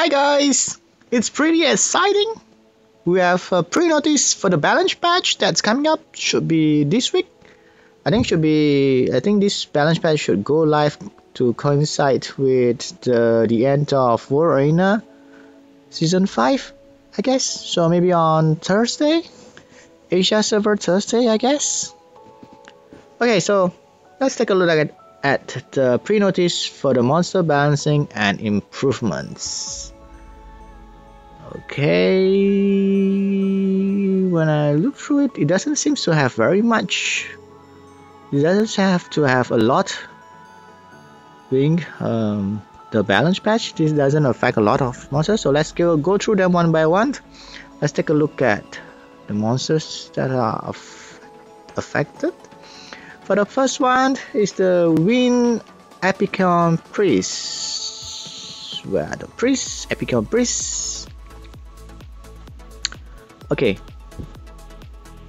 Hi guys! It's pretty exciting. We have a pre-notice for the balance patch that's coming up. Should be this week. I think this balance patch should go live to coincide with the end of War Arena Season 5, I guess. So maybe on Thursday? Asia server Thursday, I guess. Okay, so let's take a look at the pre-notice for the monster balancing and improvements. Okay, when I look through it, it doesn't seem to have very much. It doesn't have to have a lot being the balance patch. This doesn't affect a lot of monsters, so let's go through them one by one. Let's take a look at the monsters that are affected. For the first one is the Wind Epicon Priest. Where are the priests? Epicon Priests. Okay.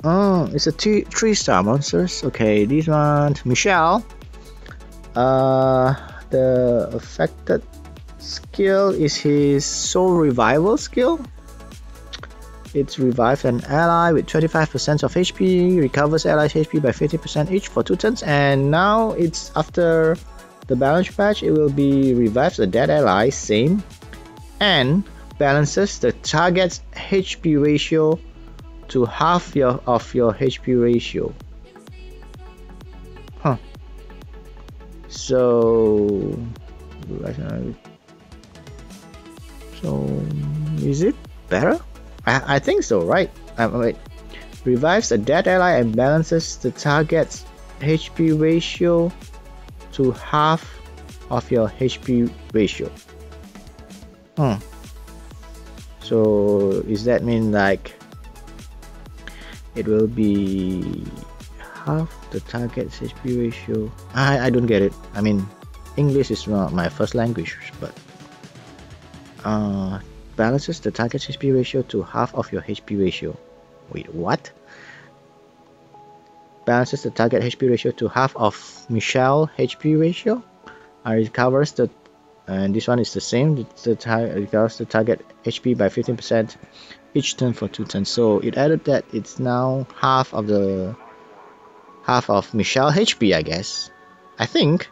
Oh, it's a 3-star monsters. Okay, this one, Michelle. The affected skill is his Soul Revival skill. It revives an ally with 25% of HP, recovers allies' HP by 50% each for 2 turns, and now it's after the balance patch, it will be revives a dead ally, same, and balances the target's HP ratio to half of your HP ratio. Huh. So is it better? I think so, right? Wait. Revives a dead ally and balances the target's HP ratio to half of your HP ratio. So does that mean like it will be half the target's HP ratio? I don't get it. I mean, English is not my first language, but balances the target's HP ratio to half of your HP ratio. Wait, what? Balances the target HP ratio to half of Michelle HP ratio. Recovers the, and this one is the same. Recovers the target HP by 15% each turn for 2 turns. So it added that it's now half of Michelle HP, I guess. I think.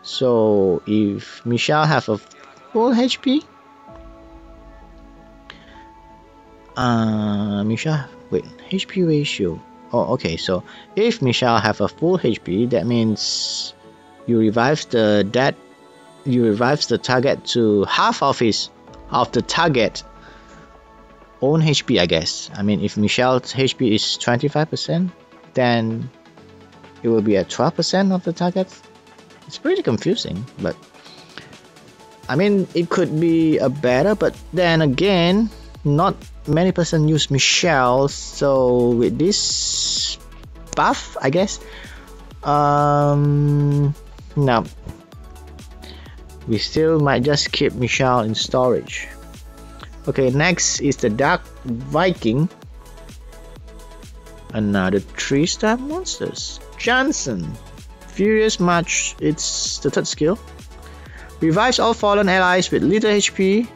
So if Michelle have a full HP. HP ratio. Oh, okay. So if Michelle have a full HP, that means you revives the target to half of the target own HP, I guess. I mean, if Michelle's HP is 25%, then it will be at 12% of the target. It's pretty confusing, but I mean, it could be a better, but then again, not many person use Michelle, so with this buff, I guess, no, we still might just keep Michelle in storage. Okay, next is the Dark Viking, another 3-star monsters. Johnson, Furious March, it's the 3rd skill. Revives all fallen allies with little HP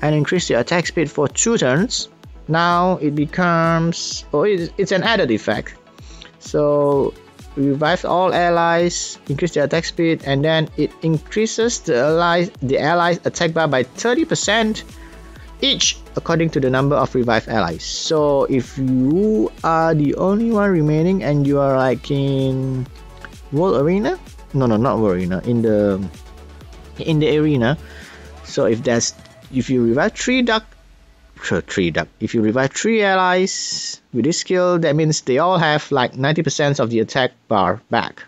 and increase the attack speed for 2 turns. Now it becomes, it's an added effect. So revives all allies, increase the attack speed, and then it increases the allies attack bar by 30% each according to the number of revived allies. So if you are the only one remaining and you are like in World Arena, no, not World Arena, in the arena. So if you revive 3 if you revive 3 allies with this skill, that means they all have like 90% of the attack bar back.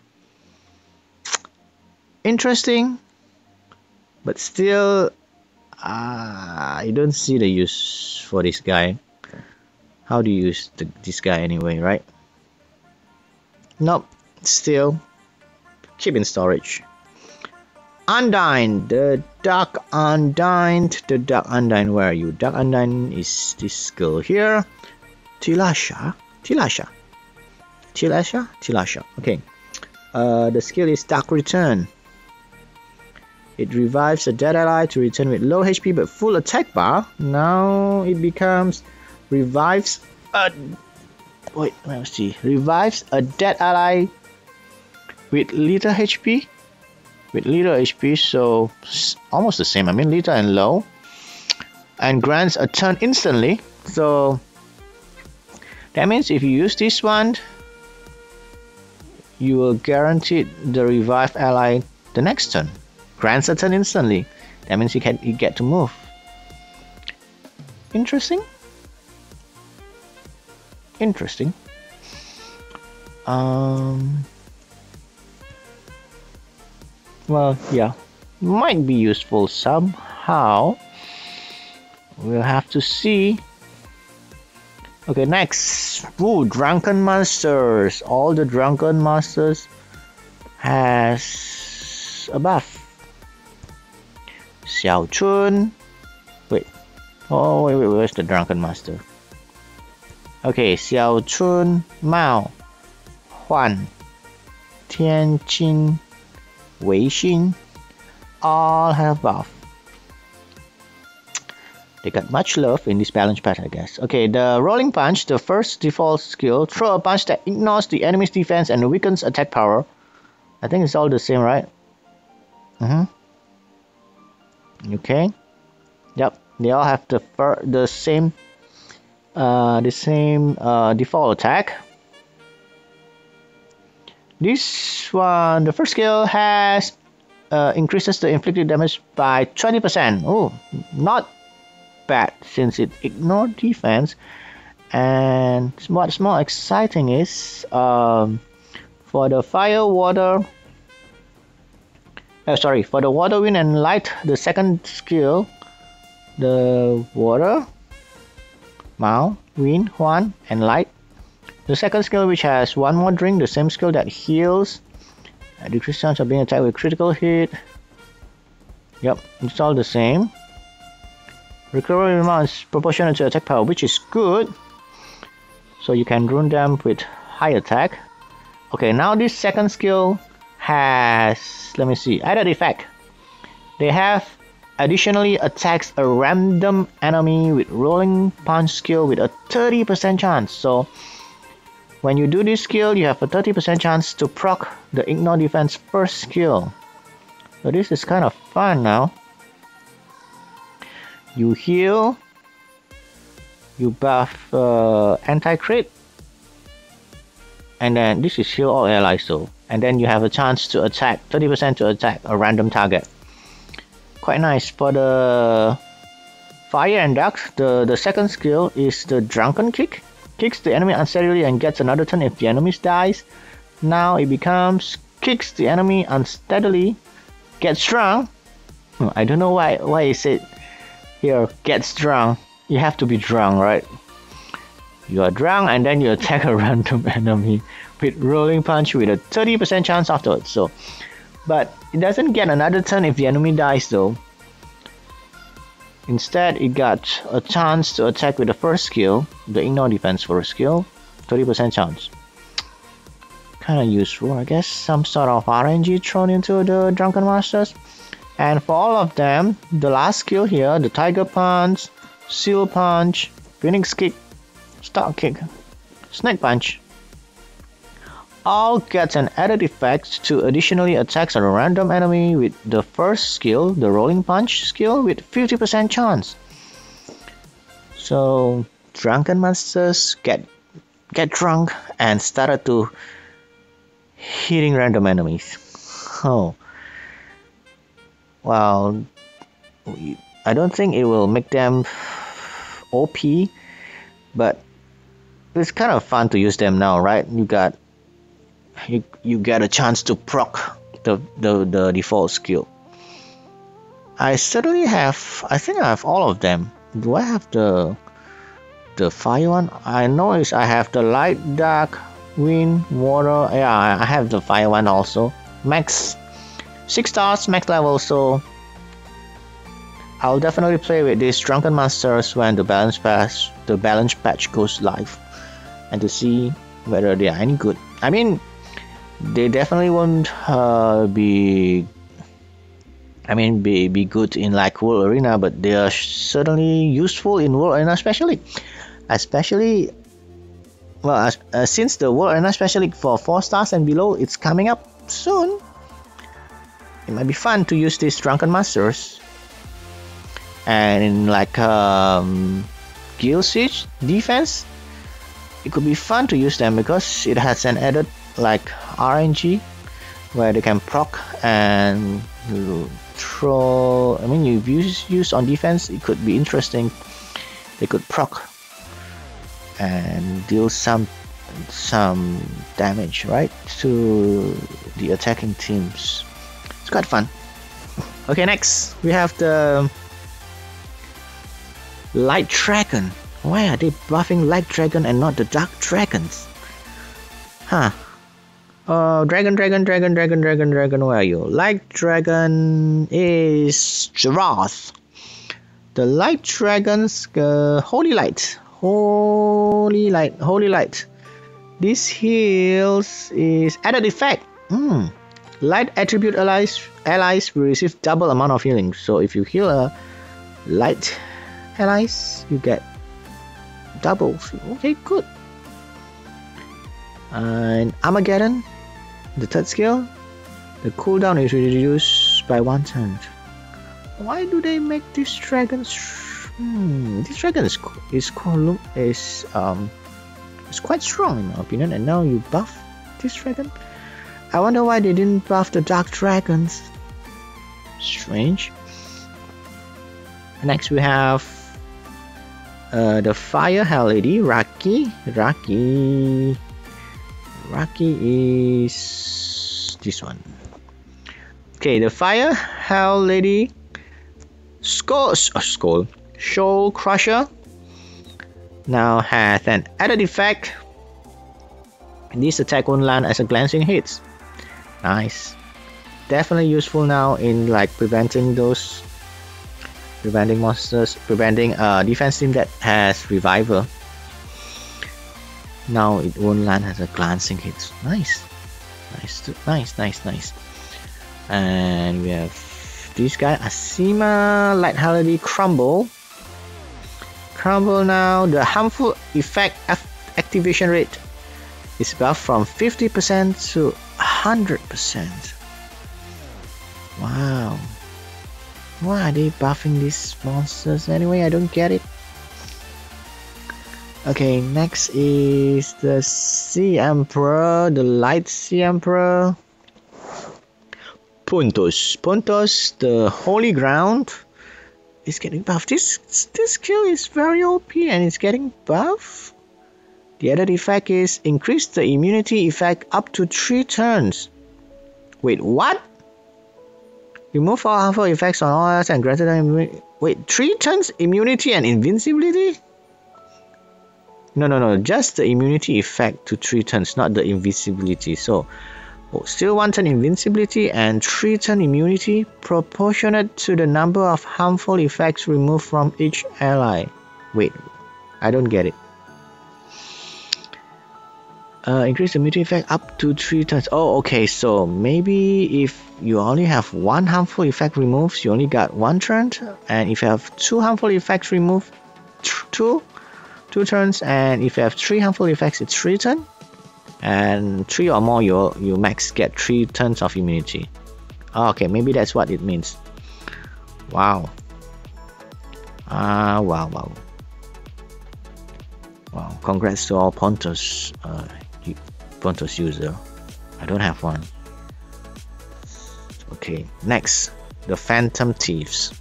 Interesting, but still, I don't see the use for this guy. How do you use this guy anyway, right? Nope, still keep in storage. Undyne, the Dark Undyne. Where are you? Dark Undyne is this girl here. Tilasha. Okay. The skill is Dark Return. It revives a dead ally to return with low HP but full attack bar. Now it becomes revives a revives a dead ally with little HP. So almost the same. I mean little and low, and grants a turn instantly. So that means if you use this one, you will guarantee the revived ally the next turn. Grants a turn instantly. That means you get to move. Interesting. Well, yeah, might be useful somehow. We'll have to see. Okay, next. Ooh, Drunken Monsters. All the Drunken Monsters has a buff. Xiao Chun. Wait, where's the Drunken Master? Okay, Xiao Chun, Mao, Huan, Tianqin, Wei Xin, all have buff. They got much love in this balance patch, I guess. Okay, the Rolling Punch, the first default skill, throw a punch that ignores the enemy's defense and weakens attack power. I think it's all the same, right? Okay. Yep, they all have the same default attack. This one, the first skill has increases the inflicted damage by 20%. Oh, not bad since it ignored defense. And what's more exciting is for the fire, water. For the water, wind, and light, the second skill, the water, Mao, wind, Huan, and light. The second skill, which has one more drink, the same skill that heals, decreases chance of being attacked with critical hit. Yep, it's all the same. Recovery amount is proportional to attack power, which is good. So you can rune them with high attack. Okay, now this second skill has, let me see, added effect. They have additionally attacks a random enemy with Rolling Punch skill with a 30% chance. So when you do this skill, you have a 30% chance to proc the ignore defense first skill. So this is kind of fun now. You heal, you buff anti-crit, and then this is heal all allies, so and then you have a chance to attack 30% to attack a random target. Quite nice. For the fire and dark, the second skill is the Drunken Kick. Kicks the enemy unsteadily and gets another turn if the enemy dies. Now it becomes kicks the enemy unsteadily, gets drunk. I don't know why it said here gets drunk. You have to be drunk, right? You are drunk and then you attack a random enemy with Rolling Punch with a 30% chance afterwards. So, but it doesn't get another turn if the enemy dies though. Instead, it got a chance to attack with the first skill, the ignore defense first skill, 30% chance. Kind of useful, I guess. Some sort of RNG thrown into the Drunken Masters. And for all of them, the last skill here, the Tiger Punch, Seal Punch, Phoenix Kick, Star Kick, Snake Punch, all get an added effect to additionally attacks a random enemy with the first skill, the Rolling Punch skill, with 50% chance. So Drunken Monsters get drunk and started to hitting random enemies. Oh, well, I don't think it will make them OP, but it's kind of fun to use them now, right? You get a chance to proc the default skill. I certainly have. I think I have all of them. Do I have the fire one? I know is I have the light, dark, wind, water. Yeah, I have the fire one also. Max 6 stars, max level. So I'll definitely play with these Drunken Monsters when the balance patch goes live, and to see whether they are any good. I mean, they definitely won't be I mean, be good in like World Arena, but they are certainly useful in World Arena Special League. Especially, well, since the World Arena Special League for 4 stars and below, it's coming up soon. It might be fun to use these Drunken Masters. And in like Guild Siege defense, it could be fun to use them because it has an added like RNG where they can proc and throw. I mean, you use on defense, it could be interesting. They could proc and deal some damage, right, to the attacking teams. It's quite fun. Okay, next we have the Light Dragon. Why are they buffing Light Dragon and not the Dark Dragons? Huh. Dragon, where are you? Light Dragon is Jarath. The Light Dragons, Holy Light. This heals is added effect. Light attribute allies will receive double amount of healing. So if you heal a light allies, you get double. Okay, good. And Armageddon, the 3rd skill, the cooldown is reduced by 1 turn. Why do they make these dragons? This dragon is quite strong in my opinion, and now you buff this dragon. I wonder why they didn't buff the Dark Dragons. Strange. Next we have the Fire Hell Lady, Raki. Raki is this one. Okay, the Fire Hell Lady Soul Crusher now has an added effect. This attack won't land as a glancing hit. Nice. Definitely useful now in like preventing monsters, preventing a defense team that has Reviver. Now it won't land as a glancing hit. Nice. And we have this guy, Asima Light Holiday Crumble. Now, the harmful effect activation rate is buffed from 50% to 100%. Wow. Why are they buffing these monsters anyway? I don't get it. Okay, next is the Sea Emperor, the Light Sea Emperor. Pontos, the Holy Ground, is getting buffed. This skill is very OP and it's getting buffed. The added effect is increase the immunity effect up to 3 turns. Wait, what? Remove all harmful effects on all else and granted them immunity. Wait, 3 turns immunity and invincibility? No, just the immunity effect to 3 turns, not the invisibility. So, still 1 turn invincibility and 3 turn immunity, proportionate to the number of harmful effects removed from each ally. Wait, I don't get it. Increase the immunity effect up to 3 turns. Oh, okay, so maybe if you only have 1 harmful effect removed, you only got 1 turn, and if you have 2 harmful effects removed, 2 turns, and if you have 3 harmful effects, it's 3 turns. And 3 or more, you max get 3 turns of immunity. Okay, maybe that's what it means. Wow. Wow. Congrats to all Pontos user. I don't have one. Okay, next, the Phantom Thieves.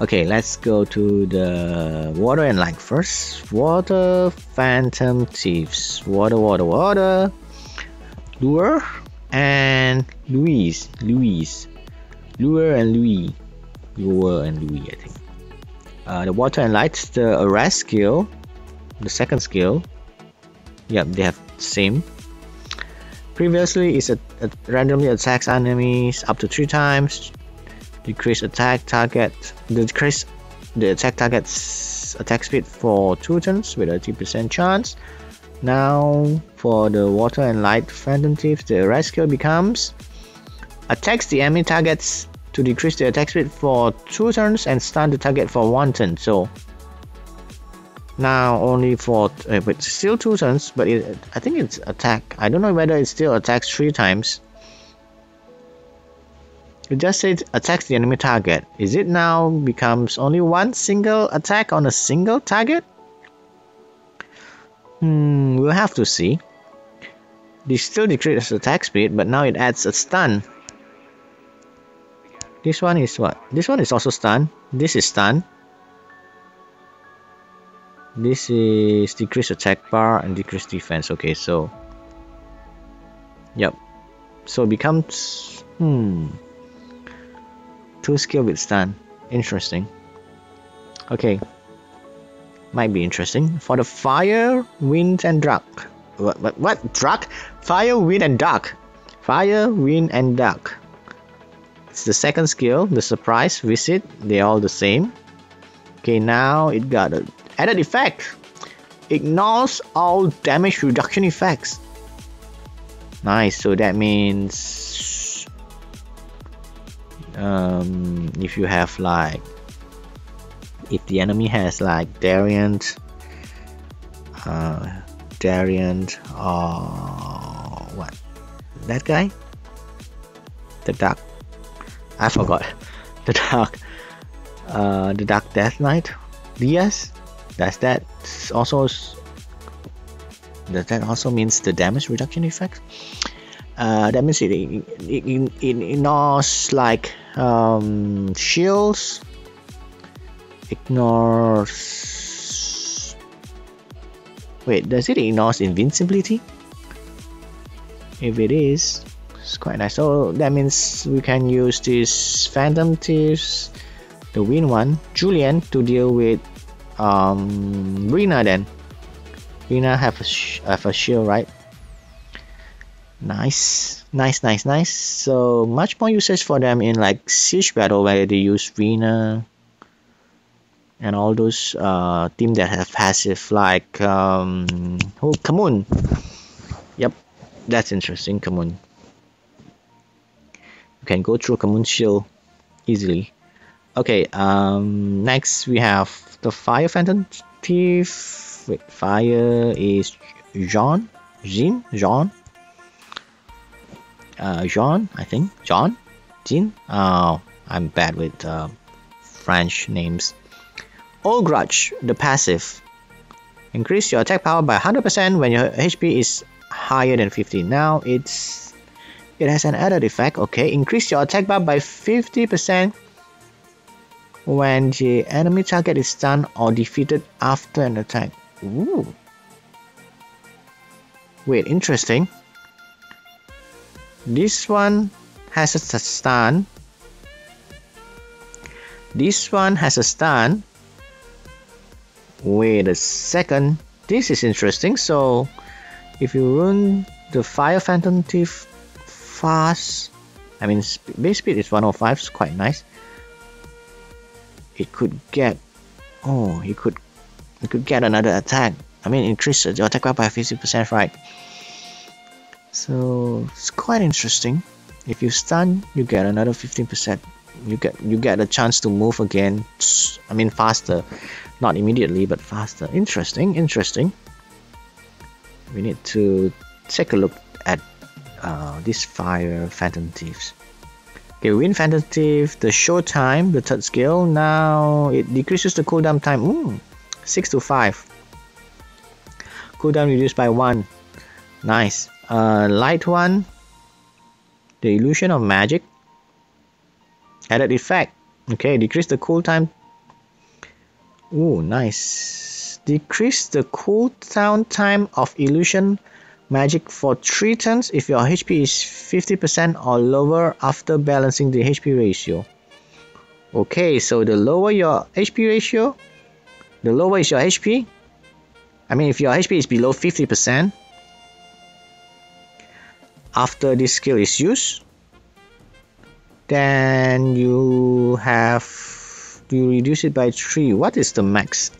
Okay, let's go to the Water and Light first. Water Phantom Thieves. Water. Lure and Louise. Lure and Louis, I think. The Water and Light, the Arrest skill, the 2nd skill. Yep, they have the same. Previously, it randomly attacks enemies up to 3 times. Decrease the attack target's attack speed for 2 turns with a 30% chance. Now, for the Water and Light Phantom Thieves, the Arrest skill becomes attacks the enemy targets to decrease the attack speed for 2 turns and stun the target for 1 turn. So now only for but still 2 turns, but I think it's attack. I don't know whether it still attacks 3 times. It just says attacks the enemy target. Is it now becomes only 1 single attack on a single target? We'll have to see. This still decreases attack speed, but now it adds a stun. This one is what? This one is also stun. This is stun. This is decrease attack bar and decrease defense. Okay, so yep. So it becomes 2 skill with stun. Interesting. Okay. Might be interesting. For the fire, wind, and dark. What? Dark? Fire, wind, and dark. Fire, wind, and dark. It's the second skill, the surprise visit. They're all the same. Okay, now it got an added effect. Ignores all damage reduction effects. Nice. So that means if you have like, if the enemy has like Darien, or what? That guy? The dark. I forgot. The dark Death Knight. Diaz. Does that also means the damage reduction effect? That means it ignores like shields. Ignores. Wait, does it ignore invincibility? If it is, it's quite nice. So that means we can use this Phantom Thieves, the Wind one, Julian, to deal with Rina. Then Rina have a shield, right? Nice. So much more usage for them in like siege battle where they use Rina and all those team that have passive like Kamun. Yep, that's interesting. Kamun. You can go through Kamun shield easily. Okay, next we have the Fire Phantom Thief. Wait, Fire is Jean, I think. Jean? Oh, I'm bad with French names. Old Grudge, the passive. Increase your attack power by 100% when your HP is higher than 50. Now it has an added effect. Okay, increase your attack bar by 50% when the enemy target is stunned or defeated after an attack. Ooh. Wait, interesting. This one has a stun. This one has a stun. Wait a second. This is interesting. So, if you run the Fire Phantom Thief fast, I mean, base speed is 105, it's quite nice. It could get, it could get another attack. I mean, increase your attack by 50%, right? So it's quite interesting. If you stun, you get another 15%. You get a chance to move again. I mean, faster, not immediately, but faster. Interesting. We need to take a look at this Fire Phantom Thieves. Okay, Wind Phantom Thief, the show time, the third skill. Now it decreases the cooldown time. 6 to 5. Cooldown reduced by 1. Nice. Light one, the Illusion of Magic. Added effect. Okay, decrease the cooldown. Ooh, nice. Decrease the cooldown time of Illusion Magic for 3 turns if your HP is 50% or lower after balancing the HP ratio. Okay, so the lower your HP ratio, the lower is your HP. I mean, if your HP is below 50%, after this skill is used, then you reduce it by 3. What is the max?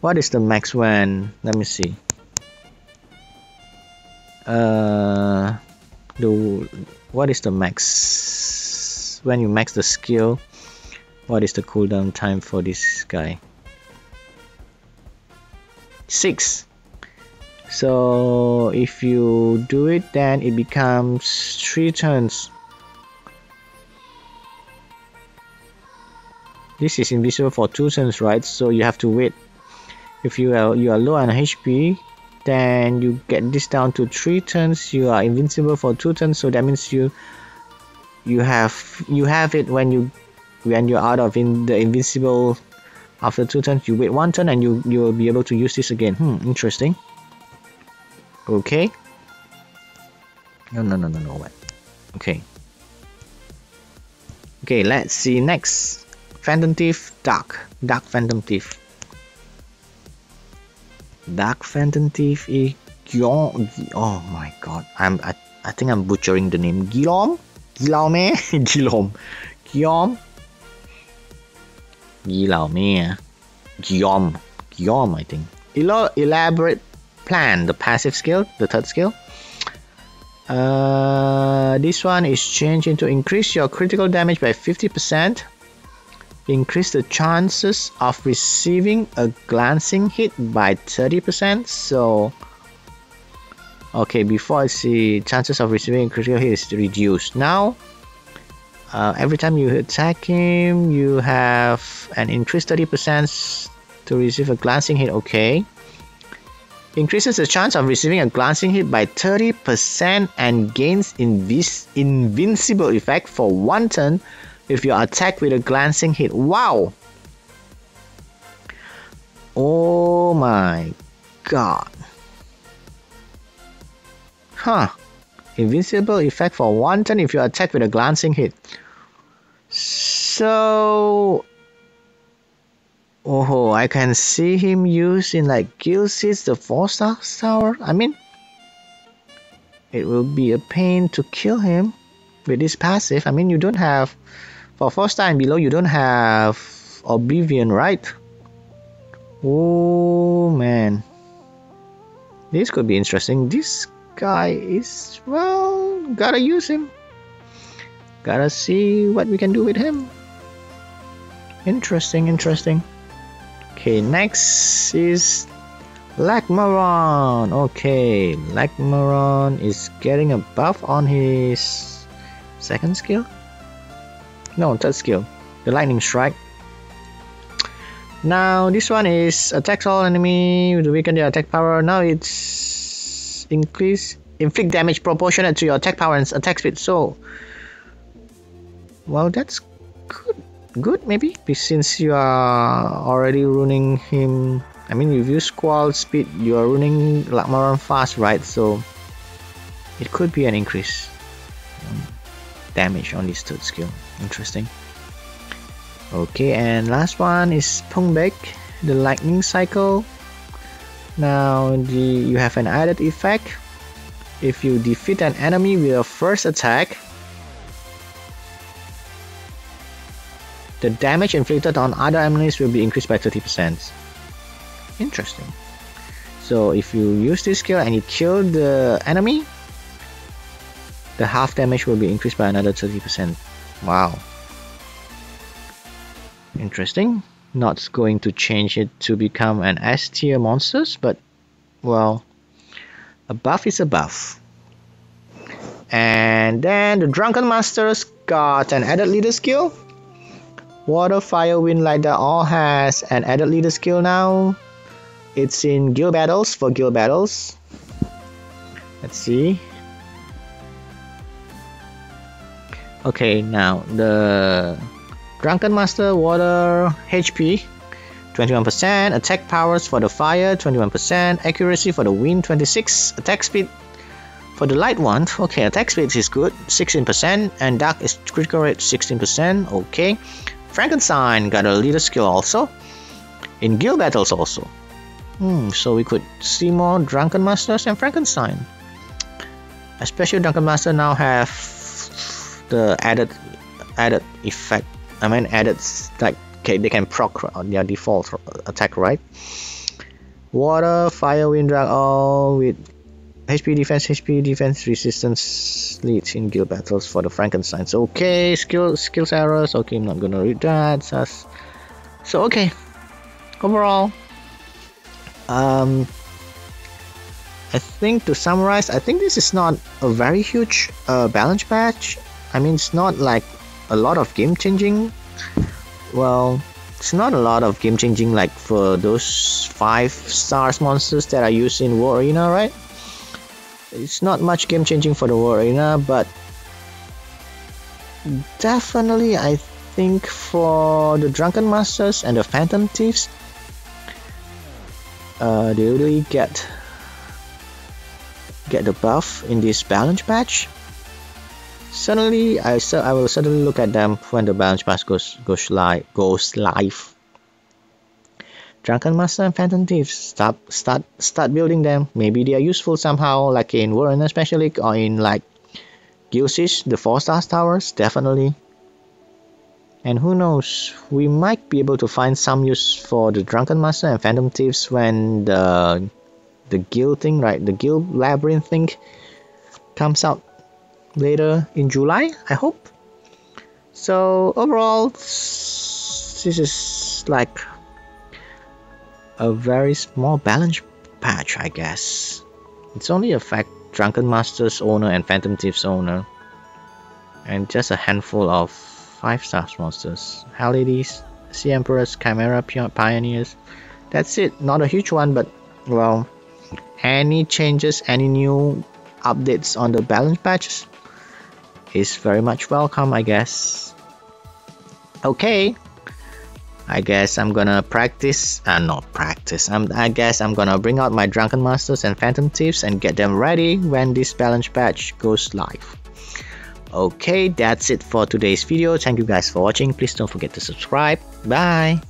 What is the max when? Let me see. The what is the max when you max the skill? What is the cooldown time for this guy? 6. So if you do it, then it becomes 3 turns. This is invisible for 2 turns, right? So you have to wait. If you are low on HP, then you get this down to 3 turns. You are invincible for 2 turns, so that means you have it when you're out of the invincible. After 2 turns, you wait 1 turn and you will be able to use this again. Interesting. Okay. No. What? Okay. Okay, let's see next. Phantom Thief, Dark Phantom Thief. Dark Phantom Thief is Guillaume. Oh my god, I think I'm butchering the name. Guillaume, Guillaume, I think. Elaborate Plan, the passive skill, the 3rd skill. This one is changed into increase your critical damage by 50%. Increase the chances of receiving a glancing hit by 30%. So, okay, before I see chances of receiving a critical hit is reduced. Now, every time you attack him, you have an increased 30% to receive a glancing hit. Okay. Increases the chance of receiving a glancing hit by 30% and gains invincible effect for 1 turn if you are attacked with a glancing hit. Wow! Oh my god. Invincible effect for 1 turn if you are attacked with a glancing hit. So... oh, I can see him used in like Guildseeds, the 4-star tower. I mean, it will be a pain to kill him with this passive. I mean, you don't have, for 4-star and below, you don't have Oblivion, right? Oh man, this could be interesting. This guy is, well, gotta use him. Gotta see what we can do with him. Interesting. Okay, next is Lagmaron. Okay, Lagmaron is getting a buff on his 2nd skill? No, 3rd skill. The Lightning Strike. Now, this one is attacks all enemy with weaken their attack power. Now it's inflict damage proportionate to your attack power and attack speed. So, well, that's good maybe, since you are already ruining him. I mean, if you use Squall speed, you are ruining Lagmaron fast, right? So it could be an increase damage on this 3rd skill. Interesting. Okay, and last one is Pungbek, the lightning cycle. Now you have an added effect. If you defeat an enemy with a first attack, the damage inflicted on other enemies will be increased by 30%. Interesting. So if you use this skill and you kill the enemy, the half damage will be increased by another 30%. Wow. Interesting. Not going to change it to become an S tier monsters, but well, a buff is a buff. And then the Drunken Masters got an added leader skill. Water, Fire, Wind, Light, that all has an added leader skill now. It's in guild battles, for guild battles. Let's see. Okay, now the Drunken Master Water HP 21%, attack powers for the fire 21%, accuracy for the wind 26%, attack speed for the light one. Okay, attack speed is good, 16%, and dark is critical rate 16%. Okay. Frankenstein got a leader skill also in guild battles also. So we could see more Drunken Masters and Frankenstein. Especially Drunken Master now have the added effect. I mean added, like, okay, they can proc on their default attack, right? Water, Fire, Wind, Drag, all with HP defense resistance leads in guild battles for the Frankensteins. Okay, skills errors. Okay, I'm not gonna read that. So okay, overall, I think to summarize, I think this is not a very huge balance patch. I mean, it's not like a lot of game changing. Well, it's not a lot of game changing like for those 5 stars monsters that I use in War Arena, right? It's not much game changing for the War Arena, but definitely I think for the Drunken Masters and the Phantom Thieves, they really get the buff in this balance patch. Certainly, I will certainly look at them when the balance patch goes live. Drunken Master and Phantom Thieves, start building them. Maybe they are useful somehow, like in War Arena Special League or in like Guild Siege, the 4-star towers, definitely. And who knows, we might be able to find some use for the Drunken Master and Phantom Thieves when the guild thing, right? The guild labyrinth thing comes out later in July, I hope. So overall, this is like a very small balance patch, I guess. It's only affect Drunken Master's owner and Phantom Thieves owner, and just a handful of 5-star monsters: Halides, Sea Emperors, Chimera Pioneers. That's it. Not a huge one, but well, any changes, any new updates on the balance patches is very much welcome, I guess. Okay, I guess I'm gonna practice. I guess I'm gonna bring out my Drunken Masters and Phantom Thieves and get them ready when this balance patch goes live. Okay, that's it for today's video. Thank you guys for watching. Please don't forget to subscribe. Bye.